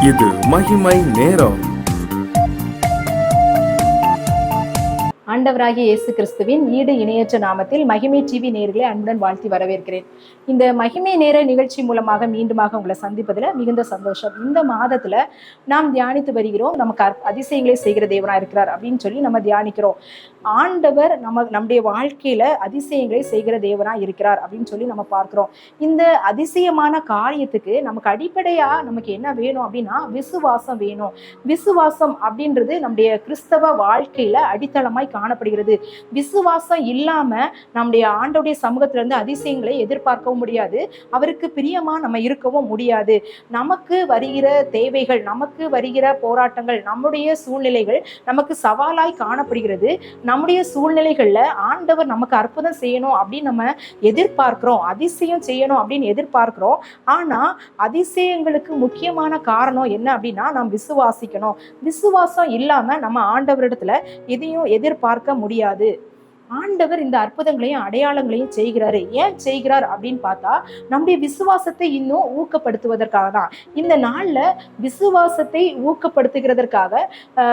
இது மகிமை நேரம். ஆண்டவராகிய இயேசு கிறிஸ்துவின் ஈடு இணையற்ற நாமத்தில் மகிமை டிவி நேயர்களை அன்புடன் வாழ்த்தி வரவேற்கிறேன். இந்த மகிமை நேர நிகழ்ச்சி மூலமாக மீண்டுமாக உங்களை சந்திப்பதில் மிகுந்த சந்தோஷம். இந்த மாதத்துல நாம் தியானித்து வருகிறோம், நமக்கு அதிசயங்களை செய்கிற தேவனா இருக்கிறார் அப்படின்னு சொல்லி நம்ம தியானிக்கிறோம். ஆண்டவர் நம்முடைய வாழ்க்கையில அதிசயங்களை செய்கிற தேவனா இருக்கிறார் அப்படின்னு சொல்லி நம்ம பார்க்கிறோம். இந்த அதிசயமான காரியத்துக்கு நமக்கு அடிப்படையா நமக்கு என்ன வேணும் அப்படின்னா விசுவாசம் வேணும். விசுவாசம் அப்படின்றது நம்முடைய கிறிஸ்தவ வாழ்க்கையில அடித்தளமாய் காணப்படுகிறது. விசுவாசம் இல்லாம நம்முடைய ஆண்டவருடைய சமூகத்துல இருந்து அதிசயங்களை எதிர்பார்க்கவும் முடியாது, அவருக்கு பிரியமா நம்ம இருக்கவும் முடியாது. நமக்கு வருகிற தேவைகள், நமக்கு வருகிற போராட்டங்கள், நம்முடைய சூழ்நிலைகள் நமக்கு சவாலாய் காணப்படுகிறது. நம்முடைய சூழ்நிலைகள்ல ஆண்டவர் நமக்கு அற்புதம் செய்யணும் அப்படின்னு நம்ம எதிர்பார்க்கிறோம், அதிசயம் செய்யணும் அப்படின்னு எதிர்பார்க்கிறோம். ஆனா அதிசயங்களுக்கு முக்கியமான காரணம் என்ன அப்படின்னா நாம் விசுவாசிக்கணும். விசுவாசம் இல்லாம நம்ம ஆண்டவரிடத்துல எதையும் எதிர்பார்க்க முடியாது. ஆண்டவர் இந்த அற்புதங்களையும் அடையாளங்களையும் செய்கிறாரு. ஏன் செய்கிறார் அப்படின்னு பார்த்தா நம்முடைய விசுவாசத்தை இன்னும் ஊக்கப்படுத்துவதற்காக தான். இந்த நாள்ல விசுவாசத்தை ஊக்கப்படுத்துகிறதற்காக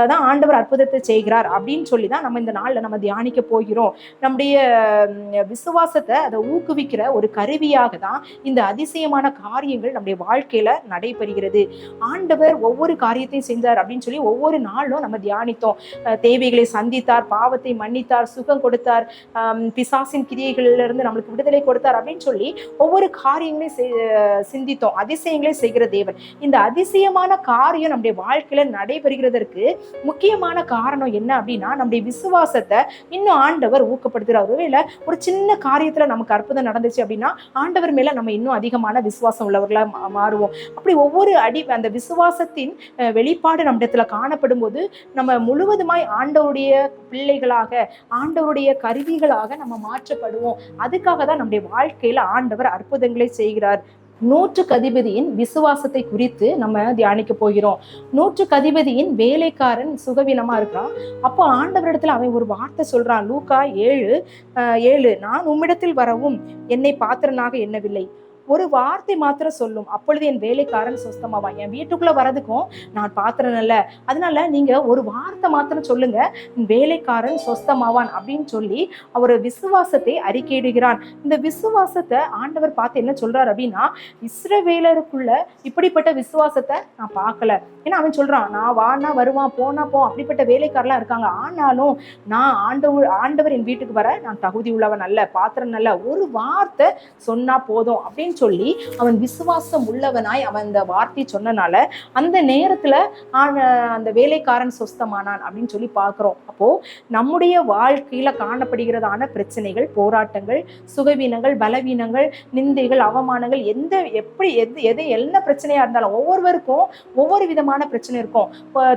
தான் ஆண்டவர் அற்புதத்தை செய்கிறார் அப்படின்னு சொல்லி தான் நம்ம இந்த நாள்ல நம்ம தியானிக்க போகிறோம். நம்முடைய விசுவாசத்தை அதை ஊக்குவிக்கிற ஒரு கருவியாக தான் இந்த அதிசயமான காரியங்கள் நம்முடைய வாழ்க்கையில நடைபெறுகிறது. ஆண்டவர் ஒவ்வொரு காரியத்தையும் செஞ்சார் அப்படின்னு சொல்லி ஒவ்வொரு நாளும் நம்ம தியானித்தோம். தேவைகளை சந்தித்தார், பாவத்தை மன்னித்தார், சுகம் கொடுத்தார், பிசாசின் கிரியைகளிலிருந்து நம்மளுக்கு விடுதலை கொடுத்தார் அப்படின்னு சொல்லி ஒவ்வொரு காரியங்களையும் சிந்தித்தோம். அதிசயங்களை செய்கிற தேவன். இந்த அதிசயமான காரியம் நம்முடைய வாழ்க்கையில நடைபெறுகிறதற்கு முக்கியமான காரணம் என்ன அப்படின்னா நம்முடைய விசுவாசத்தை இன்னும் ஆண்டவர் ஊக்கப்படுத்துகிறார். ஒருவேளை ஒரு சின்ன காரியத்துல நமக்கு அற்புதம் நடந்துச்சு அப்படின்னா ஆண்டவர் மேல நம்ம இன்னும் அதிகமான விசுவாசம் உள்ளவர்களா மாறுவோம். அப்படி ஒவ்வொரு அந்த விசுவாசத்தின் வெளிப்பாடு நம்ம இடத்துல காணப்படும் போது நம்ம முழுவதுமாய் ஆண்டவருடைய பிள்ளைகளாக, ஆண்டவருடைய கருவிகளாக நம்ம மாற்றப்படுவோம். அதுக்காக தான் நம்முடைய வாழ்க்கையில ஆண்டவர் அற்புதங்களை செய்கிறார். நூற்றுக்கு அதிபதியின் விசுவாசத்தை குறித்து நம்ம தியானிக்க போகிறோம். நூற்றுக்கு அதிபதியின் வேலைக்காரன் சுகவீனமா இருக்கிறான். அப்போ ஆண்டவரிடத்துல அவன் ஒரு வார்த்தை சொல்றான். லூக்கா 7:7, நான் உம்மிடத்தில் வரவும் என்னை பாத்திரனாக எண்ணவில்லை, ஒரு வார்த்தை மாத்திரம் சொல்லும், அப்பொழுது என் வேலைக்காரன் சொஸ்தமாவான். என் வீட்டுக்குள்ள வரதுக்கும் நான் பாத்திரம் இல்ல, அதனால நீங்க ஒரு வார்த்தை மாத்திரம் சொல்லுங்க, வேலைக்காரன் சொஸ்தமாவான் அப்படின்னு சொல்லி அவர் விசுவாசத்தை அறிக்கையிடுகிறான். இந்த விசுவாசத்தை ஆண்டவர் பார்த்து என்ன சொல்றார் அப்படின்னா, இஸ்ரவேலருக்குள்ள இப்படிப்பட்ட விசுவாசத்தை நான் பார்க்கல. ஏன்னா அவன் சொல்றான், நான் வானா வருவான், போனா போ, அப்படிப்பட்ட வேலைக்காரெல்லாம் இருக்காங்க, ஆனாலும் நான் ஆண்டவர் என் வீட்டுக்கு வர நான் தகுதி உள்ளவன் அல்ல, பாத்திரம் அல்ல, ஒரு வார்த்தை சொன்னா போதும் அப்படின்னு சொல்லி அவன் விசுவாசம் உள்ளவனாய் அவன் அந்த வார்த்தை சொன்னனால அந்த நேரத்துல அந்த வேலைக்காரன் சொஸ்தமானான் அப்படின்னு சொல்லி பார்க்கிறோம். அப்போ நம்முடைய வாழ்க்கையில காணப்படுகிறதான பிரச்சனைகள், போராட்டங்கள், சுகவீனங்கள், பலவீனங்கள், நிந்தைகள், அவமானங்கள், என்ன பிரச்சனையா இருந்தாலும் ஒவ்வொருவருக்கும் ஒவ்வொரு விதமான பிரச்சனை இருக்கும்.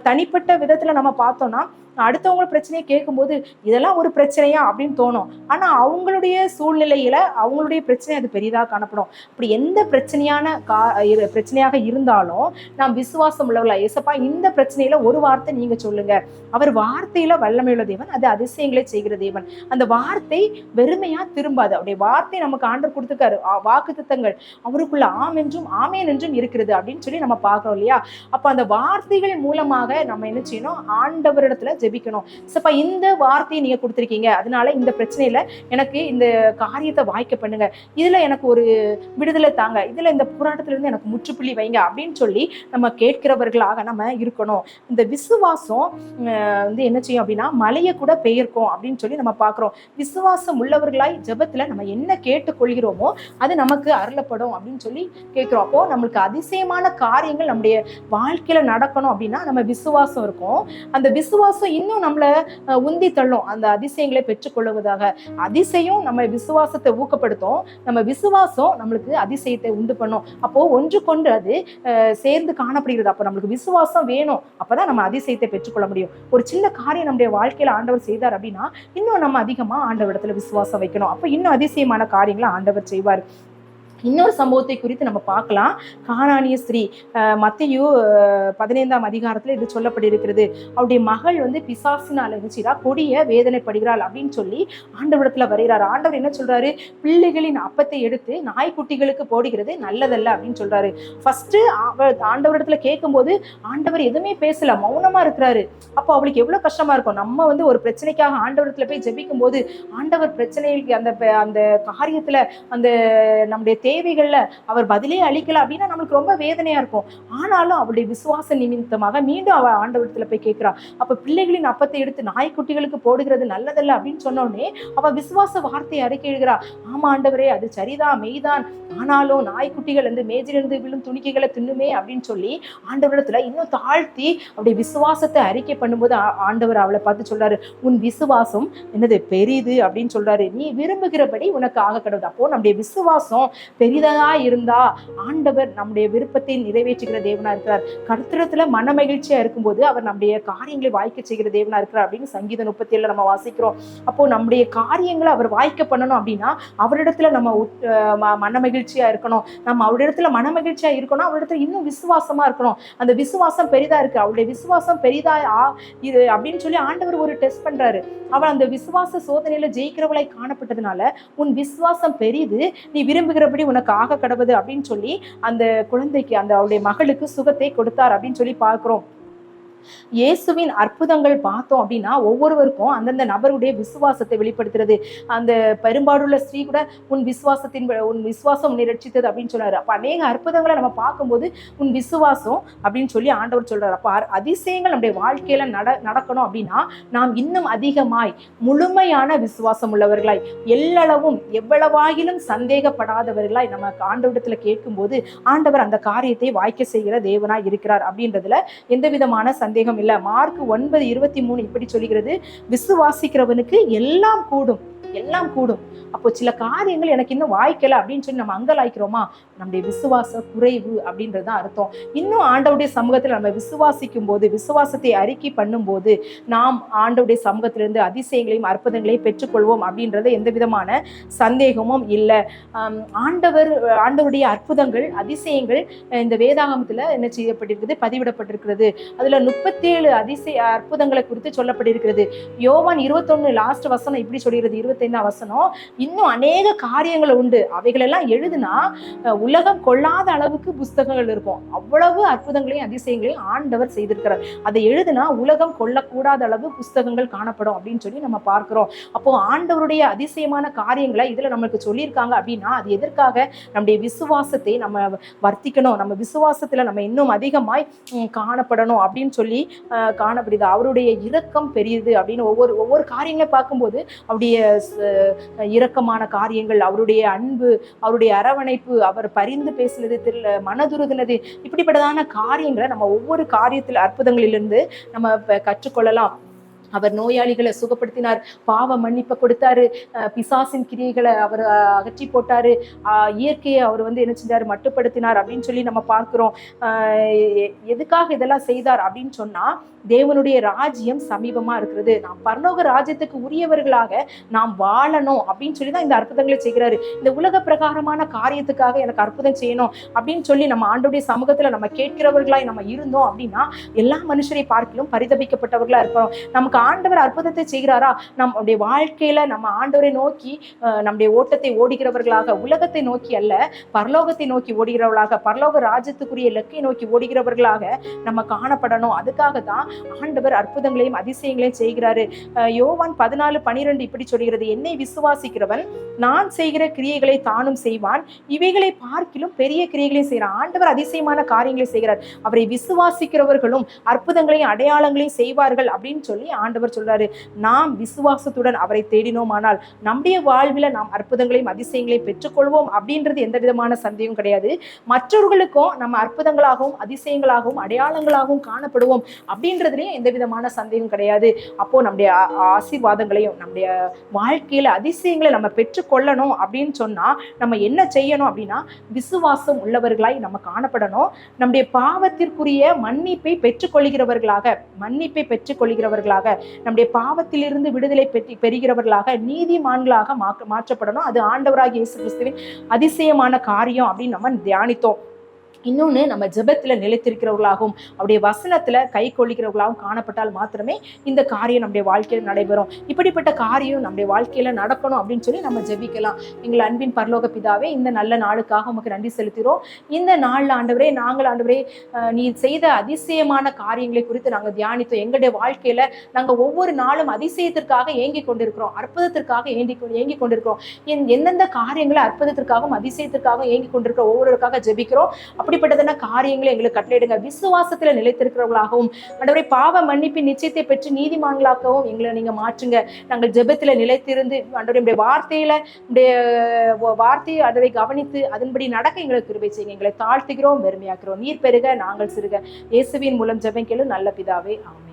தனிப்பட்ட விதத்துல நம்ம பார்த்தோம்னா அடுத்தவங்க பிரச்சனையை கேட்கும்போது இதெல்லாம் ஒரு பிரச்சனையா அப்படின்னு தோணும். ஆனா அவங்களுடைய சூழ்நிலையில அவங்களுடைய பிரச்சனை அது பெரிதாக காணப்படும். அப்படி எந்த பிரச்சனையாக இருந்தாலும் நாம் விசுவாசம் உள்ளவர்களா, ஏசப்பா இந்த பிரச்சனையில ஒரு வார்த்தை நீங்க சொல்லுங்க. அவர் வார்த்தையில வல்லமையுள்ள தேவன், அது அதிசயங்களை செய்கிற தேவன். அந்த வார்த்தை வெறுமையா திரும்பாது. அவருடைய வார்த்தை நமக்கு ஆண்டவர் கொடுத்துக்காரு வாக்குத்தத்தங்கள், அவருக்குள்ள ஆம் என்றும் ஆமேன் என்றும் இருக்கிறது அப்படின்னு சொல்லி நம்ம பார்க்கிறோம் இல்லையா? அப்ப அந்த வார்த்தைகள் மூலமாக நம்ம என்ன செய்யணும், ஆண்டவரிடத்துல ஜெபிக்கணும். சப்பா இந்த வார்த்தையை நீங்க கொடுத்திருக்கீங்க, அதனால இந்த பிரச்சனையில எனக்கு இந்த காரியத்தை வாய்க்க பண்ணுங்க, இதுல எனக்கு ஒரு விடுதலை தாங்க, இதுல இந்த போராட்டத்துல இருந்து எனக்கு முற்றுப்புள்ளி வைங்க அப்படின்னு சொல்லி நம்ம கேட்கிறவர்களாக நம்ம இருக்கணும். இந்த விசுவாசம் என்ன செய்யும் அப்படின்னா மலையை கூட பெயர்க்கும் அப்படின்னு சொல்லி நம்ம பார்க்கிறோம். விசுவாசம் உள்ளவர்களாய் ஜெபத்துல நம்ம என்ன கேட்டுக்கொள்கிறோமோ அது நமக்கு அருளப்படும் அப்படின்னு சொல்லி கேட்கிறோம். அப்போ நம்மளுக்கு அதிசயமான காரியங்கள் நம்முடைய வாழ்க்கையில நடக்கணும் அப்படின்னா நம்ம விசுவாசம் இருக்கும். அந்த விசுவாசம் இன்னும் நம்மள உந்தி தள்ளும் அந்த அதிசயங்களை பெற்றுக்கொள்வதாக. அதிசயம் நம்ம விசுவாசத்தை ஊக்கப்படுத்தும், நம்ம விசுவாசம் நம்மளுக்கு அதிசயத்தை உண்டு பண்ணும். அப்போ ஒன்றுக்கொன்று அது சேர்ந்து காணப்படுகிறது. அப்போ நம்மளுக்கு விசுவாசம் வேணும், அப்பதான் நம்ம அதிசயத்தை பெற்றுக்கொள்ள முடியும். ஒரு சின்ன காரியம் நம்முடைய வாழ்க்கையில ஆண்டவர் செய்தார் அப்படின்னா இன்னும் நம்ம அதிகமா ஆண்டவரிடத்துல விசுவாசம் வைக்கணும். அப்போ இன்னும் அதிசயமான காரியங்களை ஆண்டவர் செய்வார். இன்னொரு சம்பவத்தை குறித்து நம்ம பார்க்கலாம். கானானிய ஸ்திரீ, மத்தேயு 15ஆம் அதிகாரத்துல இது சொல்லப்பட்டிருக்கிறது. அவருடைய மகள் வந்து பிசாசினால் இருந்துச்சுடா கொடிய வேதனைப்படுகிறாள் அப்படின்னு சொல்லி ஆண்டவரிடத்துல வருகிறார். ஆண்டவர் என்ன சொல்றாரு? பிள்ளைகளின் அப்பத்தை எடுத்து நாய்க்குட்டிகளுக்கு போடுகிறது நல்லதல்ல அப்படின்னு சொல்றாரு. ஃபர்ஸ்ட் ஆண்டவரிடத்துல கேட்கும்போது ஆண்டவர் எதுவுமே பேசல, மௌனமா இருக்கிறாரு. அப்போ அவளுக்கு எவ்வளவு கஷ்டமா இருக்கும். நம்ம வந்து ஒரு பிரச்சனைக்காக ஆண்டவரிடத்துல போய் ஜெபிக்கும் போது ஆண்டவர் பிரச்சனைக்கு அந்த காரியத்துல அந்த நம்முடைய தேவைகள்ல அவர் பதிலே அளிக்கல அப்படின்னா நம்மளுக்கு ரொம்ப வேதனையா இருக்கும். ஆனாலும் அவருடைய விசுவாச நிமித்தமாக மீண்டும் அவ ஆண்டவரத்துல போய் கேட்கிறா. அப்ப பிள்ளைகளின் அப்பத்தை எடுத்து நாய்க்குட்டிகளுக்கு போடுகிறது நல்லதல்ல அப்படின்னு சொன்ன உடனே அவ விசுவாச வார்த்தையை அறிக்கை எழுகிறா. ஆமா ஆண்டவரே, அது சரிதான், மெய்தான். ஆனாலும் நாய்க்குட்டிகள் வந்து மேஜிலிருந்து விழும் துணிக்கைகளை தின்னுமே அப்படின்னு சொல்லி ஆண்டவரிடத்துல இன்னும் தாழ்த்தி அவருடைய விசுவாசத்தை அறிக்கை பண்ணும்போது ஆண்டவர் அவளை பார்த்து சொல்றாரு, உன் விசுவாசம் என்னது பெரிது அப்படின்னு சொல்றாரு. நீ விரும்புகிறபடி உனக்கு ஆக கடவுது. அப்போ நம்முடைய விசுவாசம் பெரிதா இருந்தா ஆண்டவர் நம்முடைய விருப்பத்தை நிறைவேற்றுகிற தேவனா இருக்கிறார். கர்த்தரத்துல மன மகிழ்ச்சியா இருக்கும்போது அவர் நம்முடைய காரியங்களை வாய்க்க செய்கிற தேவனா இருக்கிறார் அப்படின்னு சங்கீதம் 37 நம்ம வாசிக்கிறோம். அப்போ நம்முடைய காரியங்களை அவர் வாய்க்க பண்ணணும் அப்படின்னா அவரிடத்துல நம்ம மன மகிழ்ச்சியா இருக்கணும். நம்ம அவரிடத்துல மன மகிழ்ச்சியா இருக்கணும். அவரிடத்துல இன்னும் விசுவாசமா இருக்கணும். அந்த விசுவாசம் பெரிதா இருக்கு, அவருடைய விசுவாசம் பெரிதா இது அப்படின்னு சொல்லி ஆண்டவர் ஒரு டெஸ்ட் பண்றாரு. அவள் அந்த விசுவாச சோதனையில ஜெயிக்கிறவளை காணப்பட்டதுனால உன் விசுவாசம் பெரிது, நீ விரும்புகிறபடி உனக்கு ஆக கடவுது அப்படின்னு சொல்லி அந்த குழந்தைக்கு, அந்த அவளுடைய மகளுக்கு சுகத்தை கொடுத்தார் அப்படின்னு சொல்லி பார்க்கிறோம். இயேசுவின் அற்புதங்கள் பார்த்தோம் அப்படின்னா ஒவ்வொருவருக்கும் அந்தந்த நபருடைய விசுவாசத்தை வெளிப்படுத்துறது. அந்த பெரும்பாடுள்ள ஸ்திரீ கூட உன் விசுவாசம் உன்னை ரட்சித்தது அப்படின்னு சொன்னாரு. அப்ப அநேக அற்புதங்களை நம்ம பார்க்கும்போது உன் விசுவாசம் அப்படின்னு சொல்லி ஆண்டவர் சொல்றாரு. அப்ப அதிசயங்கள் நம்முடைய வாழ்க்கையில நடக்கணும் அப்படின்னா நாம் இன்னும் அதிகமாய் முழுமையான விசுவாசம் உள்ளவர்களாய், எல்லளவும் எவ்வளவாகிலும் சந்தேகப்படாதவர்களாய் நம்ம ஆண்டவரிடத்துல கேட்கும்போது ஆண்டவர் அந்த காரியத்தை வாய்க்க செய்கிற தேவனாய் இருக்கிறார் அப்படின்றதுல எந்த விதமான சந்தேகம் இல்ல. மார்க் 9:23 இப்படி சொல்லுகிறது, விசுவாசிக்கிறவனுக்கு எல்லாம் கூடும், எல்லாம் கூடும். அப்போ சில காரியங்கள் எனக்கு இன்னும் வாய்க்கல அப்படின்னு சொல்லி நம்ம அங்கலாய்க்கிறோமா, நம்முடைய விசுவாச குறைவு அப்படின்றது அர்த்தம். இன்னும் ஆண்டவருடைய சமூகத்துல நம்ம விசுவாசிக்கும் போது, விசுவாசத்தை அறிக்கை பண்ணும் போது நாம் ஆண்டவருடைய சமூகத்திலிருந்து அதிசயங்களையும் அற்புதங்களையும் பெற்றுக்கொள்வோம் அப்படின்றது எந்த விதமான சந்தேகமும் இல்லை. ஆண்டவருடைய அற்புதங்கள் அதிசயங்கள் இந்த வேதாகமத்துல என்ன செய்யப்பட்டிருக்கிறது, பதிவிடப்பட்டிருக்கிறது. அதுல 37 அற்புதங்களை குறித்து சொல்லப்பட்டிருக்கிறது. யோவான் 21 லாஸ்ட் வசனம் இப்படி சொல்கிறது, 25ஆம் வசனம், இன்னும் அநேக காரியங்கள் உண்டு, அவைகள் எல்லாம் எழுதுனா உலகம் கொள்ளாத அளவுக்கு புஸ்தகங்கள் இருக்கும். அவ்வளவு அற்புதங்களையும் அதிசயங்களையும் ஆண்டவர் செய்திருக்கிறார். அதை எழுதுனா உலகம் கொள்ளக்கூடாத அளவு புஸ்தகங்கள் காணப்படும் அப்படின்னு சொல்லி நம்ம பார்க்கிறோம். அப்போ ஆண்டவருடைய அதிசயமான காரியங்களை இதுல நமக்கு சொல்லியிருக்காங்க அப்படின்னா அது எதற்காக? நம்முடைய விசுவாசத்தை நம்ம வர்த்திக்கணும், நம்ம விசுவாசத்துல நம்ம இன்னும் அதிகமாய் காணப்படணும் அப்படின்னு சொல்லி காணப்படுது. அவருடைய இரக்கம் பெரியது அப்படின்னு ஒவ்வொரு காரியங்களை பார்க்கும்போது அவருடைய இரக்கமான காரியங்கள், அவருடைய அன்பு, அவருடைய அரவணைப்பு, அவர் பரிந்து பேசினது, மனதுருகினது, இப்படிப்பட்டதான காரியங்களை நம்ம ஒவ்வொரு காரியத்தில் அற்புதங்களிலிருந்து நம்ம கற்றுக்கொள்ளலாம். அவர் நோயாளிகளை சுகப்படுத்தினார், பாவ மன்னிப்பை கொடுத்தாரு, பிசாசின் கிரியைகளை அவர் அகற்றி போட்டாரு, இயற்கையை அவர் வந்து என்ன செஞ்சாரு, மட்டுப்படுத்தினார் அப்படின்னு சொல்லி நம்ம பார்க்கிறோம். எதுக்காக இதெல்லாம் செய்தார் அப்படின்னு சொன்னா தேவனுடைய ராஜ்யம் சமீபமா இருக்கிறது, நாம் பரலோக ராஜ்யத்துக்கு உரியவர்களாக நாம் வாழணும் அப்படின்னு சொல்லி தான் இந்த அற்புதங்களை செய்கிறாரு. இந்த உலக பிரகாரமான காரியத்துக்காக எனக்கு அற்புதம் செய்யணும் அப்படின்னு சொல்லி நம்ம ஆண்டவருடைய சமூகத்துல நம்ம கேட்கிறவர்களாய் நம்ம இருந்தோம் அப்படின்னா எல்லா மனுஷரை பார்க்கிலும் பரிதபிக்கப்பட்டவர்களா இருக்கிறோம். நமக்கு ஆண்டவர் அற்புதத்தை செய்கிறாரா, நம்முடைய வாழ்க்கையில நம்ம ஆண்டவரை நோக்கி நம்முடைய ஓட்டத்தை ஓடுகிறவர்களாக, உலகத்தை நோக்கி அல்ல பரலோகத்தை நோக்கி ஓடுகிறவர்களாக, பரலோக ராஜ்யத்துக்குரிய இலக்கை நோக்கி ஓடுகிறவர்களாக நம்ம காணப்படணும். அதுக்காக தான் ஆண்டவர் அற்புதங்களையும் அதிசயங்களையும் செய்கிறாரு. யோவான் 14:12 இப்படி சொல்கிறது, என்னை விசுவாசிக்கிறவன் நான் செய்கிற கிரியைகளை தானும் செய்வான், இவைகளை பார்க்கிலும் பெரிய கிரியைகளையும் செய்கிறான். ஆண்டவர் அதிசயமான காரியங்களை செய்கிறார். அவரை விசுவாசிக்கிறவர்களும் அற்புதங்களையும் அடையாளங்களையும் செய்வார்கள் அப்படின்னு சொல்லி ஆண்டவர் சொல்றாரு. நாம் விசுவாசத்துடன் அவரை தேடினோமானால் நம்முடைய வாழ்வில் நாம் அற்புதங்களையும் அதிசயங்களையும் பெற்றுக்கொள்வோம் அப்படின்றது எந்த விதமான சந்தேகம் கிடையாது. மற்றவர்களுக்கும் நம்ம அற்புதங்களாகவும் அதிசயங்களாகவும் அடையாளங்களாகவும் காணப்படுவோம் அப்படின்றதுலயும் எந்த விதமான சந்தேகம் கிடையாது. அப்போ நம்முடைய ஆசீர்வாதங்களையும் நம்முடைய வாழ்க்கையில அதிசயங்களை நம்ம பெற்றுக்கொள்ளணும் அப்படின்னு சொன்னா நம்ம என்ன செய்யணும் அப்படின்னா விசுவாசம் உள்ளவர்களாய் நம்ம காணப்படணும். நம்முடைய பாவத்திற்குரிய மன்னிப்பை பெற்றுக்கொள்கிறவர்களாக நம்முடைய பாவத்திலிருந்து விடுதலை பெறுகிறவர்களாக நீதிமான்களாக மாற்றப்படணும். அது ஆண்டவராகிய இயேசு கிறிஸ்துவின் அதிசயமான காரியம் அப்படின்னு நம்ம தியானித்தோம். இன்னொன்று, நம்ம ஜெபத்தில் நிலைத்திருக்கிறவர்களாகவும் அவருடைய வசனத்தில் கை கொள்ளிக்கிறவர்களாகவும் காணப்பட்டால் மாத்திரமே இந்த காரியம் நம்முடைய வாழ்க்கையில் நடைபெறும். இப்படிப்பட்ட காரியம் நம்முடைய வாழ்க்கையில் நடக்கணும் அப்படின்னு சொல்லி நம்ம ஜெபிக்கலாம். எங்கள் அன்பின் பரலோக பிதாவே, இந்த நல்ல நாளுக்காக உமக்கு நன்றி செலுத்துகிறோம். இந்த நாளில் ஆண்டவரே, நாங்கள் ஆண்டவரே நீ செய்த அதிசயமான காரியங்களை குறித்து நாங்கள் தியானித்தோம். எங்களுடைய வாழ்க்கையில் நாங்கள் ஒவ்வொரு நாளும் அதிசயத்திற்காக ஏங்கி கொண்டிருக்கிறோம், அற்புதத்திற்காக ஏங்கி கொண்டிருக்கிறோம். எந்தெந்த காரியங்களை அற்புதத்திற்காகவும் அதிசயத்திற்காகவும் ஏங்கி கொண்டிருக்கிற ஒவ்வொருவருக்காக ஜெபிக்கிறோம். அப்படிப்பட்டதான காரியங்களை எங்களுக்கு கட்டளையிடுங்க. விசுவாசத்துல நிலைத்திருக்கிறவர்களாகவும் ஆண்டவரே பாவ மன்னிப்பின் நிச்சயத்தை பெற்று நீதிமான்களாகவும் எங்களை நீங்க மாற்றுங்க. நாங்கள் ஜெபத்துல நிலைத்திருந்து ஆண்டவரே வார்த்தையை அதை கவனித்து அதன்படி நடக்க எங்களுக்கு கிருபை செய்யுங்க. எங்களை தாழ்த்துகிறோம், வெறுமையாக்குறோம். நீர் பெருக, நாங்கள் சிறுக. இயேசுவின் மூலம் ஜெபம் கேளு நல்ல பிதாவே, ஆமென்.